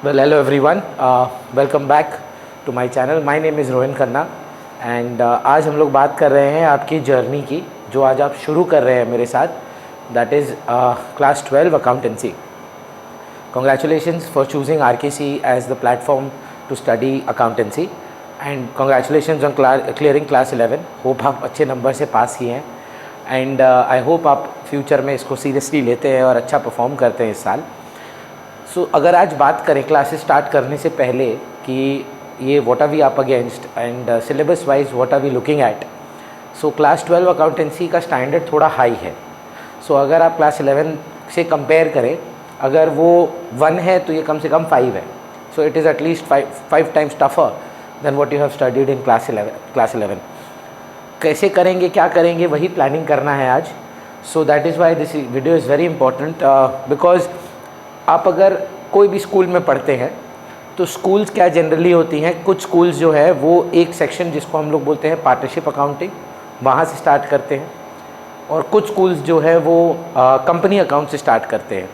Well, hello everyone. Welcome back to my channel. My name is Rohan Khanna and आज हम लोग बात कर रहे हैं आपकी जर्नी की, जो आज आप शुरू कर रहे हैं मेरे साथ, that is class 12 accountancy. Congratulations for choosing RKC as the platform to study accountancy and congratulations on clearing class 11. Hope आप अच्छे नंबर से पास किए हैं एंड आई होप आप फ्यूचर में इसको सीरियसली लेते हैं और अच्छा परफॉर्म करते हैं इस साल. अगर आज बात करें क्लासेस स्टार्ट करने से पहले कि ये what are we up against and syllabus wise what are we looking at. Class 12 accountancy का स्टैंडर्ड थोड़ा हाई है. अगर आप क्लास 11 से कंपेयर करें, अगर वो 1 है तो ये कम से कम 5 है. It is at least 5 times tougher than what you have studied in class 11. कैसे करेंगे, क्या करेंगे, वही प्लानिंग करना है आज. That is why this video is very important because आप अगर कोई भी स्कूल में पढ़ते हैं तो स्कूल्स क्या जनरली होती हैं, कुछ स्कूल्स जो है वो एक सेक्शन जिसको हम लोग बोलते हैं पार्टनरशिप अकाउंटिंग, वहाँ से स्टार्ट करते हैं, और कुछ स्कूल्स जो है वो कंपनी अकाउंट से स्टार्ट करते हैं.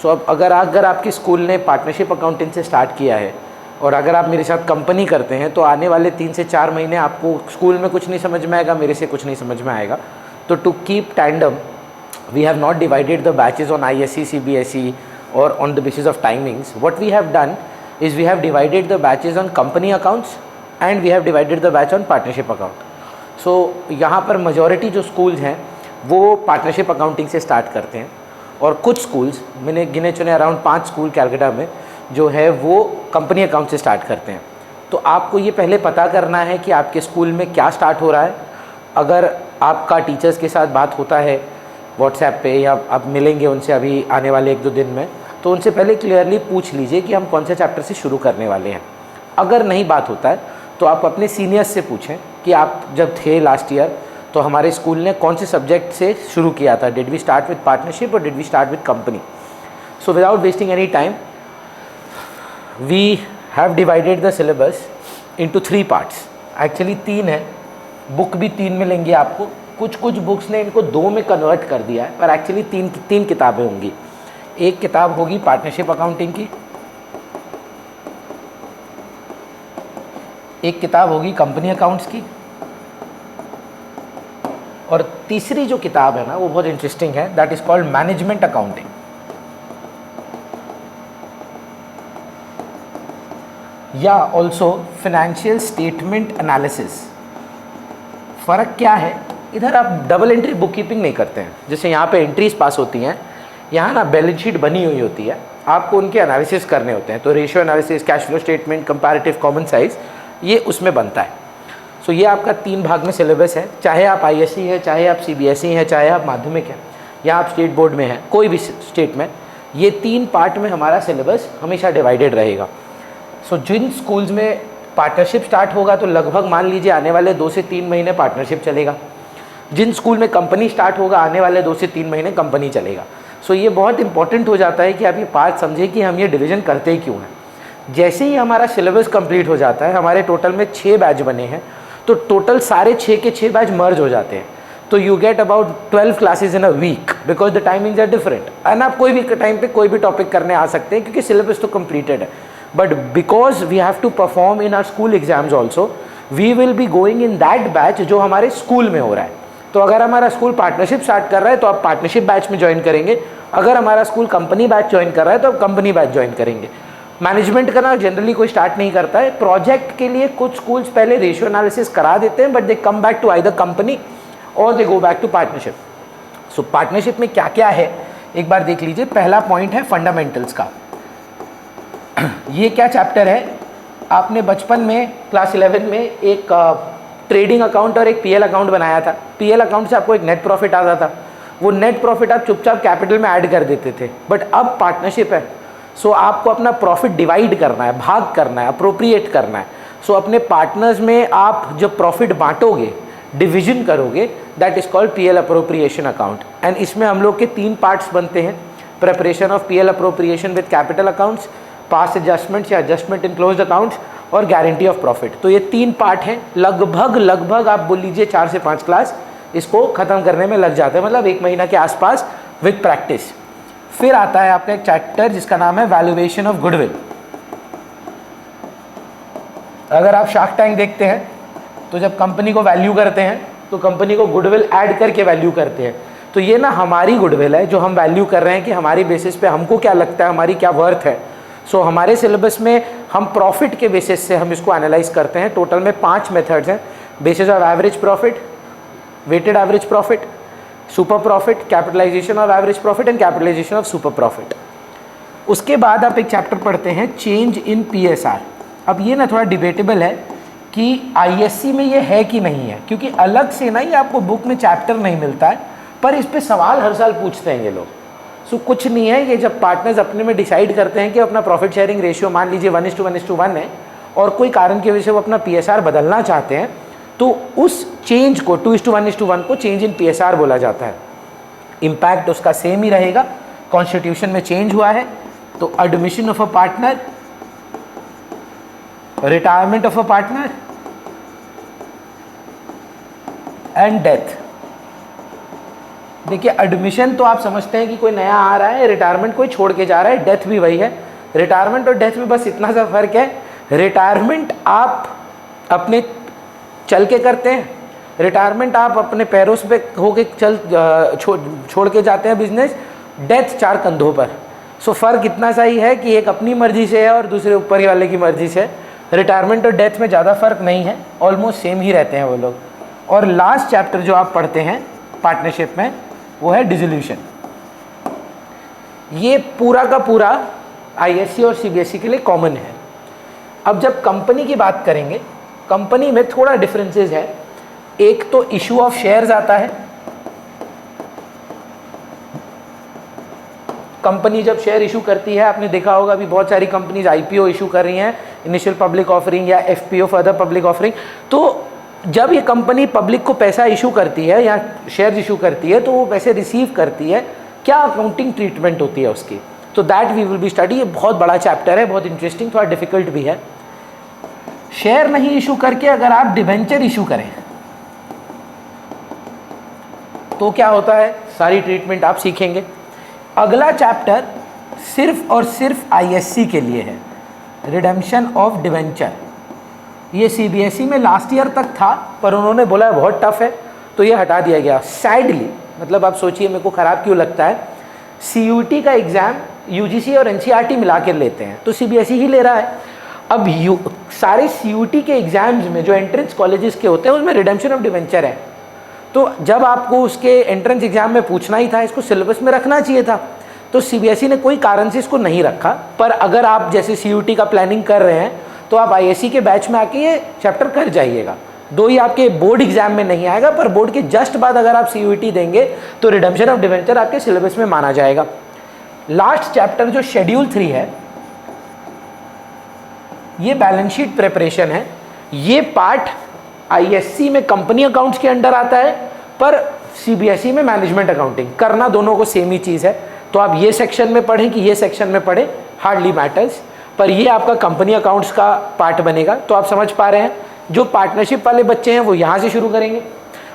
अब अगर आपके स्कूल ने पार्टनरशिप अकाउंटिंग से स्टार्ट किया है और अगर आप मेरे साथ कंपनी करते हैं तो आने वाले 3 से 4 महीने आपको स्कूल में कुछ नहीं समझ में आएगा, मेरे से कुछ नहीं समझ में आएगा. तो to keep tandem we have not divided the batches on ISC, CBSE or on the basis of timings. What we have done is we have divided the batches on company accounts and we have divided the batch on partnership account. यहाँ पर majority जो schools हैं वो partnership accounting से start करते हैं, और कुछ schools मैंने गिने चुने अराउंड 5 स्कूल कैलकाटा में जो है वो company account से start करते हैं. तो आपको ये पहले पता करना है कि आपके स्कूल में क्या स्टार्ट हो रहा है. अगर आपका टीचर्स के साथ बात होता है व्हाट्सएप पे या आप मिलेंगे उनसे अभी आने वाले 1-2 दिन में, तो उनसे पहले क्लियरली पूछ लीजिए कि हम कौन से चैप्टर से शुरू करने वाले हैं. अगर नहीं बात होता है तो आप अपने सीनियर्स से पूछें कि आप जब थे लास्ट ईयर तो हमारे स्कूल ने कौन से सब्जेक्ट से शुरू किया था. Did we start with partnership और did we start with company. Without wasting any time we have divided the syllabus into 3 parts. Actually 3 है, बुक भी 3 मिलेंगी आपको. कुछ बुक्स ने इनको 2 में कन्वर्ट कर दिया है, पर एक्चुअली 3 किताबें होंगी. एक किताब होगी पार्टनरशिप अकाउंटिंग की, एक किताब होगी कंपनी अकाउंट्स की, और तीसरी जो किताब है ना वो बहुत इंटरेस्टिंग है, that is called management accounting. या ऑल्सो फाइनेंशियल स्टेटमेंट एनालिसिस. फ़र्क क्या है, इधर आप डबल एंट्री बुक कीपिंग नहीं करते हैं. जैसे यहाँ पे एंट्रीज पास होती हैं, यहाँ ना बैलेंस शीट बनी हुई होती है, आपको उनके एनालिसिस करने होते हैं. तो ratio analysis, cash flow statement, comparative common size, ये उसमें बनता है. ये आपका 3 भाग में सिलेबस है. चाहे आप ISC है, चाहे आप CBSE हैं, चाहे आप माध्यमिक हैं, या आप स्टेट बोर्ड में हैं, कोई भी स्टेट में, ये 3 पार्ट में हमारा सिलेबस हमेशा डिवाइडेड रहेगा. जिन स्कूल्स में पार्टनरशिप स्टार्ट होगा तो लगभग मान लीजिए आने वाले 2 से 3 महीने पार्टनरशिप चलेगा. जिन स्कूल में कंपनी स्टार्ट होगा आने वाले 2 से 3 महीने कंपनी चलेगा. ये बहुत इंपॉर्टेंट हो जाता है कि आप ये बात समझें कि हम ये डिवीज़न करते ही क्यों हैं. जैसे ही हमारा सिलेबस कंप्लीट हो जाता है, हमारे टोटल में 6 बैच बने हैं, तो टोटल सारे 6 के 6 बैच मर्ज हो जाते हैं. तो you get about 12 classes in a week because the timings are different. And आप कोई भी टाइम पे कोई भी टॉपिक करने आ सकते हैं क्योंकि सिलेबस तो कंप्लीटेड है. But because we have to perform in our school exams also, we will be going in that batch जो हमारे स्कूल में हो रहा है. तो अगर हमारा स्कूल पार्टनरशिप स्टार्ट कर रहा है तो आप पार्टनरशिप बैच में ज्वाइन करेंगे. अगर हमारा स्कूल कंपनी बैच ज्वाइन कर रहा है तो आप कंपनी बैच ज्वाइन करेंगे. मैनेजमेंट करना जनरली कोई स्टार्ट नहीं करता है. प्रोजेक्ट के लिए कुछ स्कूल्स पहले रेशियो एनालिसिस करा देते हैं, but they come back to either company और they go back to partnership. Partnership में क्या क्या है एक बार देख लीजिए. पहला पॉइंट है फंडामेंटल्स का. ये क्या चैप्टर है, आपने बचपन में क्लास 11 में एक ट्रेडिंग अकाउंट और एक PL अकाउंट बनाया था. PL अकाउंट से आपको एक नेट प्रॉफिट आता था. वो नेट प्रॉफिट आप चुपचाप कैपिटल में ऐड कर देते थे. बट अब पार्टनरशिप है, आपको अपना प्रॉफिट डिवाइड करना है, भाग करना है, अप्रोप्रिएट करना है. अपने पार्टनर्स में आप जब प्रॉफिट बांटोगे, डिवीजन करोगे, that is called PL appropriation account. And इसमें हम लोग के 3 पार्ट्स बनते हैं. Preparation of PL appropriation with capital accounts, pass adjustments या एडजस्टमेंट इन क्लोज्ड अकाउंट्स, और गारंटी ऑफ प्रॉफिट. तो ये 3 पार्ट हैं. लगभग आप बोल लीजिए 4 से 5 क्लास इसको ख़त्म करने में लग जाते हैं, मतलब 1 महीना के आसपास विद प्रैक्टिस. फिर आता है आपका एक चैप्टर जिसका नाम है वैल्यूएशन ऑफ गुडविल. अगर आप शार्क टैंक देखते हैं तो जब कंपनी को वैल्यू करते हैं तो कंपनी को गुडविल ऐड करके वैल्यू करते हैं। तो ये ना हमारी गुडविल है जो हम वैल्यू कर रहे हैं कि हमारी बेसिस पे हमको क्या लगता है, हमारी क्या वर्थ है। सो हमारे सिलेबस में हम प्रॉफिट के बेसिस से हम इसको एनालाइज करते हैं। टोटल में 5 मेथड्स हैं, basis of average profit, weighted average profit, super profit, capitalisation of average profit and capitalisation of super profit. उसके बाद आप एक चैप्टर पढ़ते हैं चेंज इन PSR। अब ये ना थोड़ा डिबेटेबल है कि ISC में ये है कि नहीं है, क्योंकि अलग से ना ये आपको बुक में चैप्टर नहीं मिलता है, पर इस पे सवाल हर साल पूछते हैं ये लोग। सो कुछ नहीं है, ये जब पार्टनर्स अपने में डिसाइड करते हैं कि अपना प्रॉफिट शेयरिंग रेशियो मान लीजिए 1:1 है और कोई कारण की वजह से वो अपना PSR बदलना चाहते हैं, तो उस चेंज को 2:1 को चेंज इन PSR बोला जाता है। इम्पैक्ट उसका सेम ही रहेगा, कॉन्स्टिट्यूशन में चेंज हुआ है तो admission of a partner, retirement of a partner and death. देखिए एडमिशन तो आप समझते हैं कि कोई नया आ रहा है, रिटायरमेंट कोई छोड़ के जा रहा है, डेथ भी वही है। रिटायरमेंट और डेथ में बस इतना सा फर्क है, रिटायरमेंट आप अपने चल के करते हैं, रिटायरमेंट आप अपने पैरों पे होके छोड़ के जाते हैं बिजनेस, डेथ 4 कंधों पर। सो फर्क इतना सा ही है कि एक अपनी मर्जी से है और दूसरे ऊपर ही वाले की मर्जी से। रिटायरमेंट और डेथ में ज़्यादा फर्क नहीं है, ऑलमोस्ट सेम ही रहते हैं वो लोग। और लास्ट चैप्टर जो आप पढ़ते हैं पार्टनरशिप में वो है डिसोल्यूशन। ये पूरा का पूरा ISC और CBSE के लिए कॉमन है। अब जब कंपनी की बात करेंगे, कंपनी में थोड़ा डिफरेंसेस है। एक तो इशू ऑफ शेयर्स आता है, कंपनी जब शेयर इशू करती है, आपने देखा होगा अभी बहुत सारी कंपनीज IPO इशू कर रही हैं, इनिशियल पब्लिक ऑफरिंग या FPO फर्दर पब्लिक ऑफरिंग। तो जब ये कंपनी पब्लिक को पैसा इशू करती है या शेयर्स इशू करती है तो वो पैसे रिसीव करती है, क्या अकाउंटिंग ट्रीटमेंट होती है उसकी, तो that we will be study. ये बहुत बड़ा चैप्टर है, बहुत इंटरेस्टिंग, थोड़ा डिफिकल्ट भी है। शेयर नहीं इशू करके अगर आप डिवेंचर इशू करें तो क्या होता है, सारी ट्रीटमेंट आप सीखेंगे। अगला चैप्टर सिर्फ और सिर्फ ISC के लिए है, रिडेम्पशन ऑफ डिवेंचर। ये CBSE में लास्ट ईयर तक था, पर उन्होंने बोला बहुत टफ है तो ये हटा दिया गया सैडली। मतलब आप सोचिए मेरे को ख़राब क्यों लगता है, CUT का एग्ज़ाम UGC और NCERT मिला कर लेते हैं तो CBSE ही ले रहा है। अब सारे CUT के एग्ज़ाम्स में जो एंट्रेंस कॉलेजेस के होते हैं उसमें रिडेम्पशन ऑफ डिवेंचर है। तो जब आपको उसके एंट्रेंस एग्ज़ाम में पूछना ही था, इसको सिलेबस में रखना चाहिए था, तो CBSE ने कोई कारण से इसको नहीं रखा। पर अगर आप जैसे CUT का प्लानिंग कर रहे हैं तो आप ISC के बैच में आके ये चैप्टर कर जाइएगा। दो ही आपके बोर्ड एग्जाम में नहीं आएगा, पर बोर्ड के जस्ट बाद अगर आप CUT देंगे तो रिडेम्पशन ऑफ डिवेंचर आपके सिलेबस में माना जाएगा। लास्ट चैप्टर जो शेड्यूल 3 है, ये बैलेंस शीट प्रिपरेशन है। ये पार्ट ISC में कंपनी अकाउंट्स के अंडर आता है, पर CBSE में मैनेजमेंट अकाउंटिंग। करना दोनों को सेम ही चीज़ है, तो आप ये सेक्शन में पढ़ें कि ये सेक्शन में पढ़ें, हार्डली मैटर्स। पर ये आपका कंपनी अकाउंट्स का पार्ट बनेगा। तो आप समझ पा रहे हैं, जो पार्टनरशिप वाले बच्चे हैं वो यहाँ से शुरू करेंगे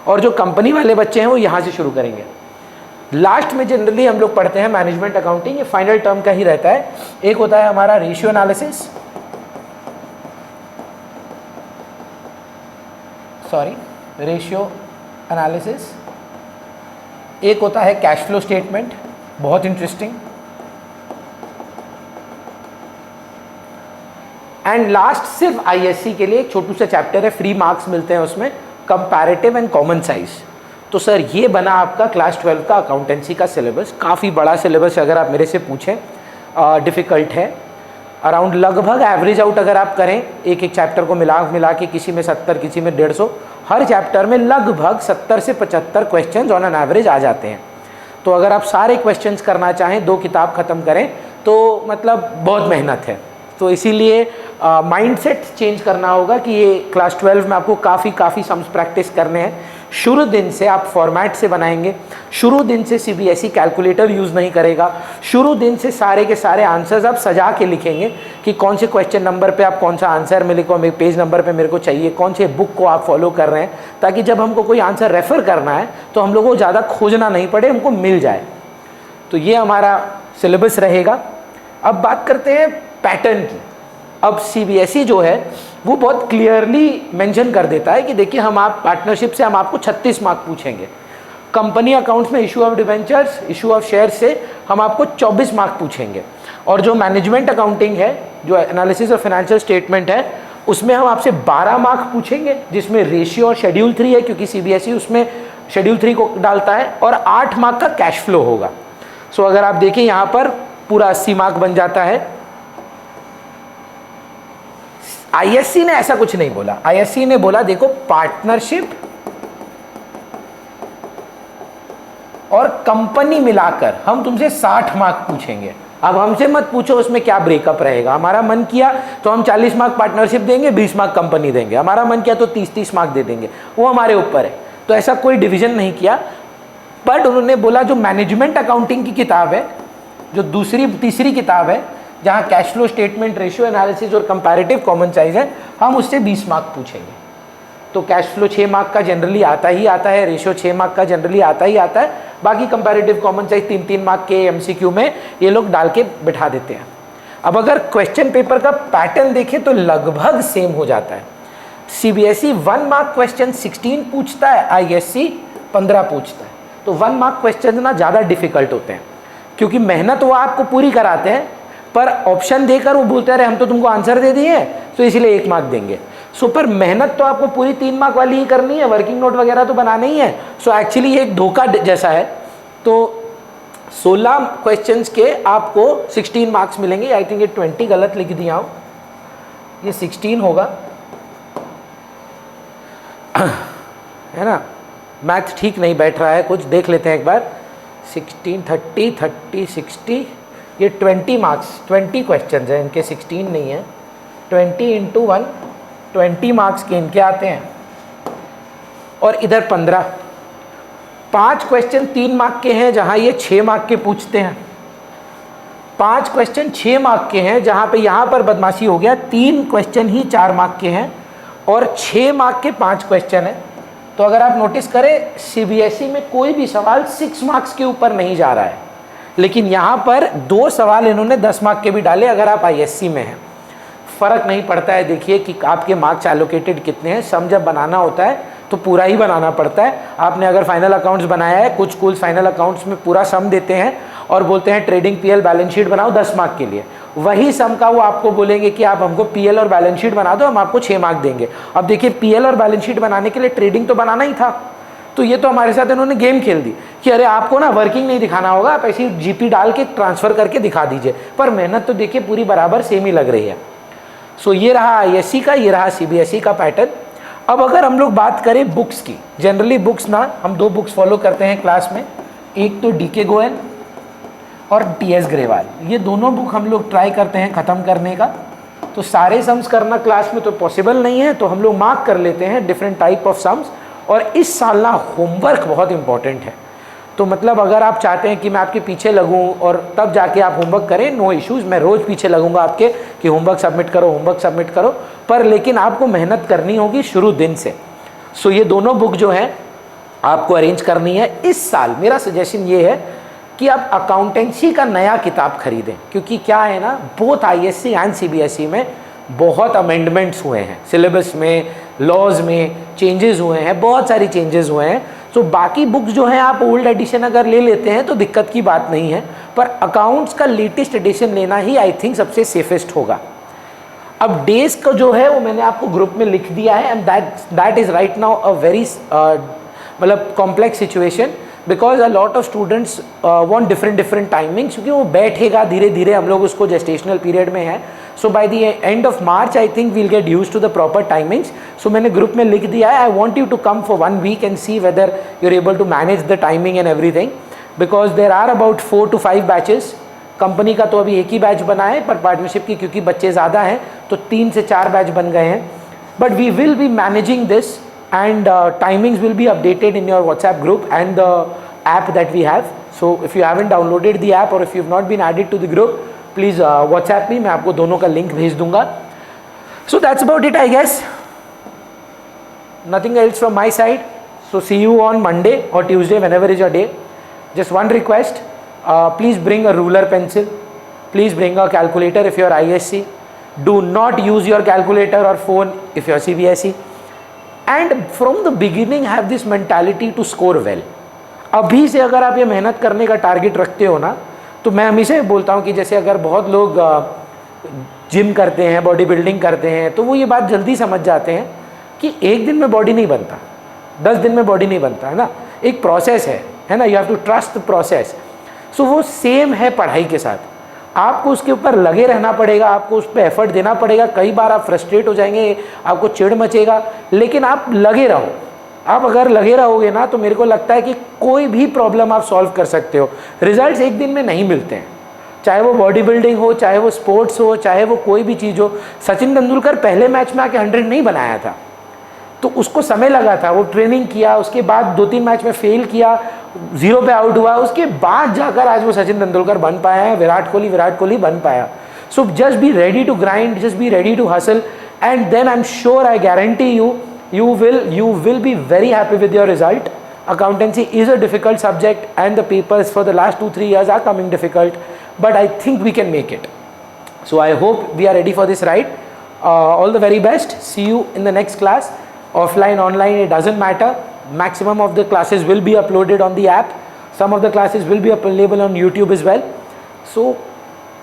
और जो कंपनी वाले बच्चे हैं वो यहाँ से शुरू करेंगे। लास्ट में जनरली हम लोग पढ़ते हैं मैनेजमेंट अकाउंटिंग, ये फाइनल टर्म का ही रहता है। एक होता है हमारा रेशियो एनालिसिस, रेशियो एनालिसिस। एक होता है कैश फ्लो स्टेटमेंट, बहुत इंटरेस्टिंग। एंड लास्ट सिर्फ ISC के लिए एक छोटू सा चैप्टर है, फ्री मार्क्स मिलते हैं उसमें, कंपैरेटिव एंड कॉमन साइज। तो सर ये बना आपका क्लास 12 का अकाउंटेंसी का सिलेबस। काफ़ी बड़ा सिलेबस अगर आप मेरे से पूछें, डिफ़िकल्ट है। अराउंड लगभग एवरेज आउट अगर आप करें एक एक चैप्टर को मिला के, किसी में 70 किसी में 150, हर चैप्टर में लगभग 70 से 75 क्वेश्चन ऑन एन एवरेज आ जाते हैं। तो अगर आप सारे क्वेश्चंस करना चाहें, 2 किताब ख़त्म करें, तो मतलब बहुत मेहनत है। तो इसीलिए माइंडसेट चेंज करना होगा कि ये क्लास 12 में आपको काफ़ी सम्स प्रैक्टिस करने हैं। शुरू दिन से आप फॉर्मेट से बनाएंगे, शुरू दिन से CBSE कैलकुलेटर यूज़ नहीं करेगा, शुरू दिन से सारे के सारे आंसर्स आप सजा के लिखेंगे कि कौन से क्वेश्चन नंबर पे आप कौन सा आंसर मेरे को, पेज नंबर पे मेरे को चाहिए, कौन से बुक को आप फॉलो कर रहे हैं, ताकि जब हमको कोई आंसर रेफ़र करना है तो हम लोगों को ज़्यादा खोजना नहीं पड़े, हमको मिल जाए। तो ये हमारा सिलेबस रहेगा। अब बात करते हैं पैटर्न की। अब CBSE जो है वो बहुत क्लियरली मेंशन कर देता है कि देखिए हम आप पार्टनरशिप से हम आपको 36 मार्क पूछेंगे, कंपनी अकाउंट्स में issue of debentures, issue of share से हम आपको 24 मार्क पूछेंगे, और जो मैनेजमेंट अकाउंटिंग है, जो एनालिसिस ऑफ फाइनेंशियल स्टेटमेंट है, उसमें हम आपसे 12 मार्क पूछेंगे, जिसमें रेशियो और शेड्यूल 3 है क्योंकि सीबीएसई उसमें शेड्यूल 3 को डालता है, और 8 मार्क का कैश फ्लो होगा। सो अगर आप देखें यहाँ पर पूरा 80 मार्क बन जाता है। आईएससी ने ऐसा कुछ नहीं बोला, आईएससी ने बोला देखो पार्टनरशिप और कंपनी मिलाकर हम तुमसे 60 मार्क पूछेंगे। अब हमसे मत पूछो उसमें क्या ब्रेकअप रहेगा, हमारा मन किया तो हम 40 मार्क पार्टनरशिप देंगे, 20 मार्क कंपनी देंगे, हमारा मन किया तो 30-30 मार्क दे देंगे, वो हमारे ऊपर है। तो ऐसा कोई डिवीजन नहीं किया, बट उन्होंने बोला जो मैनेजमेंट अकाउंटिंग की किताब है, जो तीसरी किताब है जहाँ cash flow statement, ratio analysis और कंपैरेटिव कॉमन साइज है, हम उससे 20 मार्क पूछेंगे। तो कैश फ्लो 6 मार्क का जनरली आता ही आता है, रेशियो 6 मार्क का जनरली आता ही आता है, बाकी कंपैरेटिव कॉमन साइज 3-3 मार्क के एमसीक्यू में ये लोग डाल के बिठा देते हैं। अब अगर क्वेश्चन पेपर का पैटर्न देखें तो लगभग सेम हो जाता है। सीबीएसई 1 मार्क क्वेश्चन 16 पूछता है, आईएससी 15 पूछता है। तो 1 मार्क क्वेश्चन ना ज़्यादा डिफिकल्ट होते हैं, क्योंकि मेहनत वो आपको पूरी कराते हैं, पर ऑप्शन देकर वो बोलते हैं अरे हम तो तुमको आंसर दे दिए तो इसलिए 1 मार्क देंगे। सो पर मेहनत तो आपको पूरी 3 मार्क वाली ही करनी है, वर्किंग नोट वगैरह तो बनाना ही है। सो एक्चुअली ये एक धोखा जैसा है। तो 16 क्वेश्चंस के आपको 16 मार्क्स मिलेंगे। आई थिंक ये 20 गलत लिख दिया हूँ, ये 16 होगा, है ना। मैथ ठीक नहीं बैठ रहा है, कुछ देख लेते हैं एक बार। 16, 30, 30, 60, ये 20 मार्क्स, 20 क्वेश्चन हैं इनके, 16 नहीं है। 20 इंटू 1, 20 मार्क्स के इनके आते हैं, और इधर 15। 5 क्वेश्चन 3 मार्क के हैं जहाँ ये 6 मार्क के पूछते हैं। 5 क्वेश्चन 6 मार्क के हैं जहाँ पे यहाँ पर बदमाशी हो गया, 3 क्वेश्चन ही 4 मार्क के हैं, और 6 मार्क के 5 क्वेश्चन हैं। तो अगर आप नोटिस करें सीबीएसई में कोई भी सवाल 6 मार्क्स के ऊपर नहीं जा रहा है, लेकिन यहाँ पर 2 सवाल इन्होंने 10 मार्क के भी डाले अगर आप आईएससी में हैं। फ़र्क नहीं पड़ता है, देखिए कि आपके मार्क्स एलोकेटेड कितने हैं। सम जब बनाना होता है तो पूरा ही बनाना पड़ता है। आपने अगर फाइनल अकाउंट्स बनाया है, कुछ स्कूल्स फाइनल अकाउंट्स में पूरा सम देते हैं और बोलते हैं ट्रेडिंग पीएल बैलेंस शीट बनाओ 10 मार्क के लिए, वही सम का वो आपको बोलेंगे कि आप हमको पीएल और बैलेंस शीट बना दो, हम आपको 6 मार्क देंगे। अब देखिए पीएल और बैलेंस शीट बनाने के लिए ट्रेडिंग तो बनाना ही था, तो ये तो हमारे साथ इन्होंने गेम खेल दी कि अरे आपको ना वर्किंग नहीं दिखाना होगा, आप ऐसी जीपी डाल के ट्रांसफ़र करके दिखा दीजिए। पर मेहनत तो देखिए पूरी बराबर सेम ही लग रही है। सो ये रहा आईएससी का, ये रहा सीबीएसई का पैटर्न। अब अगर हम लोग बात करें बुक्स की, जनरली बुक्स ना हम 2 बुक्स फॉलो करते हैं क्लास में, एक तो डीके गोयल और टीएस ग्रेवाल। ये दोनों बुक हम लोग ट्राई करते हैं ख़त्म करने का। तो सारे सम्स करना क्लास में तो पॉसिबल नहीं है, तो हम लोग मार्क कर लेते हैं डिफरेंट टाइप ऑफ सम्स। और इस साल ना होमवर्क बहुत इंपॉर्टेंट है, तो मतलब अगर आप चाहते हैं कि मैं आपके पीछे लगूं और तब जाके आप होमवर्क करें, नो इश्यूज़, मैं रोज़ पीछे लगूंगा आपके कि होमवर्क सबमिट करो, होमवर्क सबमिट करो, पर लेकिन आपको मेहनत करनी होगी शुरू दिन से। सो ये दोनों बुक जो हैं आपको अरेंज करनी है इस साल। मेरा सजेशन ये है कि आप अकाउंटेंसी का नया किताब खरीदें, क्योंकि क्या है ना, बोथ आईएससी एंड सीबीएसई में बहुत अमेंडमेंट्स हुए हैं, सिलेबस में, लॉज में चेंजेस हुए हैं, बहुत सारी चेंजेस हुए हैं। तो बाकी बुक्स जो हैं आप ओल्ड एडिशन अगर ले लेते हैं तो दिक्कत की बात नहीं है, पर अकाउंट्स का लेटेस्ट एडिशन लेना ही आई थिंक सबसे सेफेस्ट होगा। अब डेज का जो है वो मैंने आपको ग्रुप में लिख दिया है, and that is right now a very मतलब complex situation, because a lot of students want different timings, क्योंकि वो बैठेगा धीरे धीरे, हम लोग उसको जेस्टेशनल पीरियड में है। So by the end of March I think we'll get used to the proper timings. So मैंने ग्रुप में लिख दिया है, I want you to come for 1 week and see whether you are able to manage the timing and everything, because there are about 4 to 5 batches. Company का तो अभी एक ही batch बना है, पर पार्टनरशिप की क्योंकि बच्चे ज़्यादा हैं तो 3 से 4 बैच बन गए हैं। But we will be managing this, and timings will be updated in your WhatsApp group and the app that we have. So if you haven't downloaded the app or if you've not been added to the group, please WhatsApp me, मैं आपको दोनों का link भेज दूंगा। So that's about it I guess, nothing else from my side. So see you on Monday or Tuesday, whenever is your day. Just one request, please bring a ruler, pencil, please bring a calculator if you are ISC, Do not use your calculator or phone if you're CBSE. And from the beginning have this mentality to score well. अभी से अगर आप ये मेहनत करने का target रखते हो ना, तो मैं हमेशा ये बोलता हूँ कि जैसे अगर बहुत लोग जिम करते हैं, बॉडी बिल्डिंग करते हैं, तो वो ये बात जल्दी समझ जाते हैं कि एक दिन में बॉडी नहीं बनता, 10 दिन में बॉडी नहीं बनता, है ना, एक प्रोसेस है ना, you have to trust the process. So वो सेम है पढ़ाई के साथ, आपको उसके ऊपर लगे रहना पड़ेगा, आपको उस पर एफर्ट देना पड़ेगा. कई बार आप फ्रस्ट्रेट हो जाएंगे, आपको चिढ़ मचेगा, लेकिन आप लगे रहो. आप अगर लगे रहोगे ना, तो मेरे को लगता है कि कोई भी प्रॉब्लम आप सॉल्व कर सकते हो. रिजल्ट्स एक दिन में नहीं मिलते हैं, चाहे वो बॉडी बिल्डिंग हो, चाहे वो स्पोर्ट्स हो, चाहे वो कोई भी चीज़ हो. सचिन तेंदुलकर पहले मैच में आके 100 नहीं बनाया था, तो उसको समय लगा था, वो ट्रेनिंग किया, उसके बाद 2-3 मैच में फेल किया, 0 पे आउट हुआ, उसके बाद जाकर आज वो सचिन तेंदुलकर बन पाया है, विराट कोहली बन पाया. So just be ready to grind, just be ready to hustle, and then I am sure, I guarantee you will be very happy with your result. Accountancy is a difficult subject and the papers for the last 2-3 years are coming difficult, but I think we can make it. So I hope we are ready for this ride. All the very best. See you in the next class. Offline, online, it doesn't matter. Maximum of the classes will be uploaded on the app. Some of the classes will be available on YouTube as well. So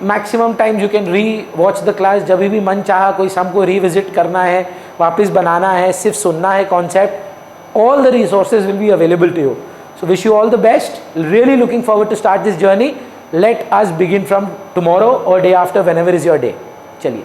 maximum times you can री watch the class. जब भी मन चाहा, कोई सम को revisit करना है, वापस बनाना है, सिर्फ सुनना है concept, all the resources will be available to you. So wish you all the best. Really looking forward to start this journey. Let us begin from tomorrow और day after, whenever is your day. चलिए.